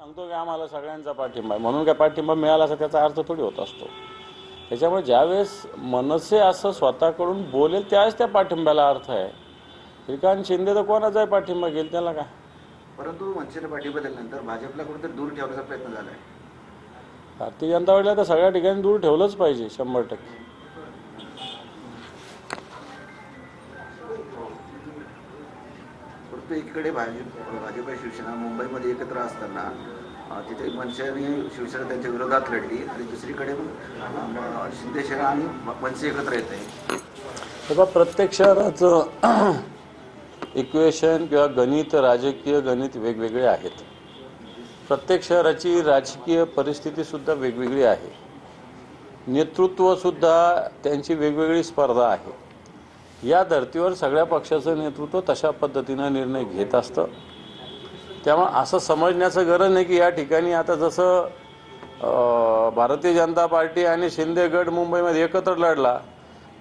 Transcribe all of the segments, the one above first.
सांगतो की आम्हाला सगळ्यांचा पाठिंबा आहे म्हणून काय पाठिंबा मिळाला असं त्याचा अर्थ थोडी होत असतो। त्याच्यामुळे ज्यावेळेस मनसे असं स्वतःकडून बोलेल त्यावेळेस त्या पाठिंब्याला अर्थ आहे। श्रीकांत शिंदे तर कोणाचाही पाठिंबा घेईल त्याला काय। परंतु मनसेने पाठिंबा दिल्यानंतर भाजपला कुठेतरी दूर ठेवण्याचा प्रयत्न झाला आहे। भारतीय जनता पार्टीला तर सगळ्या ठिकाणी दूर ठेवलंच पाहिजे 100%। परंतु एकीकडे भाजप शिवसेना मुंबईमध्ये एकत्र असताना तिथे मनसेने शिवसेना त्यांच्या विरोधात लढली आणि दुसरीकडे शिंदे सेना आणि मनसे एकत्र येत आहे। तेव्हा प्रत्येक शहराचं इक्वेशन किंवा गणित राजकीय गणित वेगवेगळे आहेत। प्रत्येक शहराची राजकीय परिस्थितीसुद्धा वेगवेगळी आहे। नेतृत्वसुद्धा त्यांची वेगवेगळी स्पर्धा आहे। या धर्तीवर सगळ्या पक्षाचं नेतृत्व तशा पद्धतीनं निर्णय घेत असतं। त्यामुळे असं समजण्याचं गरज नाही की या ठिकाणी आता जसं भारतीय जनता पार्टी आणि शिंदे गट मुंबईमध्ये एकत्र लढला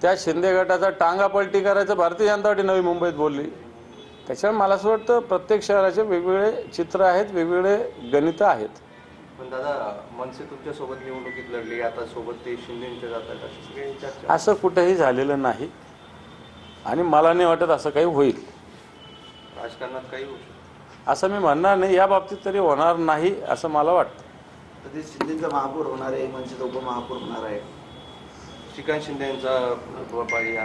त्या शिंदे गटाचा टांगापलटी करायचं भारतीय जनता पार्टी नवी मुंबईत बोलली। त्याच्यामुळे मला असं वाटतं प्रत्येक शहराचे वेगवेगळे चित्र आहेत, वेगवेगळे गणितं आहेत। पण दादा मनसे तुमच्या सोबत निवडणुकीत लढली, आता सोबत ते शिंदेंच्या जातात अशी सगळी चर्चा। असं कुठेही झालेलं नाही आणि मला नाही वाटत असं काही होईल। राजकारणात काही होऊ शकतं असं मी म्हणणार नाही, या बाबतीत तरी होणार नाही असं मला वाटतं। तर ते शिंदेचा महापौर होणार आहे, मनसेचा उपमहापौर होणार आहे। श्रीकांत शिंदे यांचा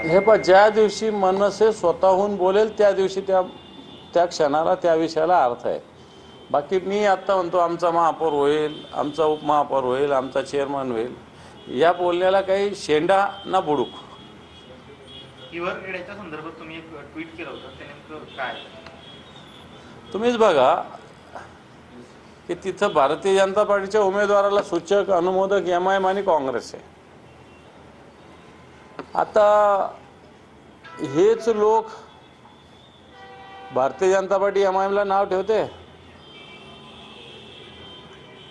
हे पण ज्या दिवशी मनसे स्वतःहून बोलेल त्या दिवशी त्या क्षणाला त्या विषयाला अर्थ आहे। बाकी मी आत्ता म्हणतो आमचा महापौर होईल, आमचा उपमहापौर होईल, आमचा चेअरमन होईल, या बोलण्याला काही शेंडा ना बुडूक। हिवरखेड्याच्या संदर्भात तुम्ही एक ट्विट केलं होतं, ते नेमकं काय? तुम्हीच बघा की तिथं भारतीय जनता पार्टीच्या उमेदवाराला सूचक अनुमोदक एमआयएम आणि काँग्रेस आहे। आता हेच लोक भारतीय जनता पार्टी एमआयएमला नाव ठेवते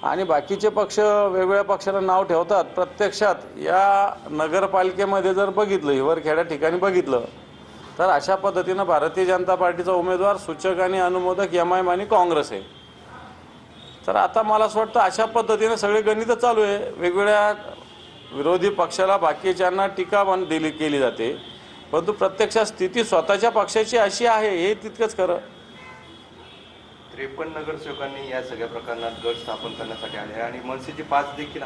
आणि बाकीचे पक्ष वेगवेगळ्या पक्षाला नाव ठेवतात। प्रत्यक्षात या नगरपालिकेमध्ये जर बघितलं, हिवरखेड्या ठिकाणी बघितलं तर अशा पद्धतीनं भारतीय जनता पार्टीचा उमेदवार सूचक आणि अनुमोदक एमआयएम आणि काँग्रेस आहे। तर आता मला असं वाटतं अशा पद्धतीने सगळे गणित चालू आहे। वेगवेगळ्या विरोधी पक्षाला बाकीच्यांना टीका केली जाते, परंतु प्रत्यक्षात स्थिती स्वतःच्या पक्षाची अशी आहे हे तितकंच खरं। 53 नगरसेवकांनी या सगळ्या प्रकरणात गट स्थापन करण्यासाठी आले आणि मनसेचे 5 देखील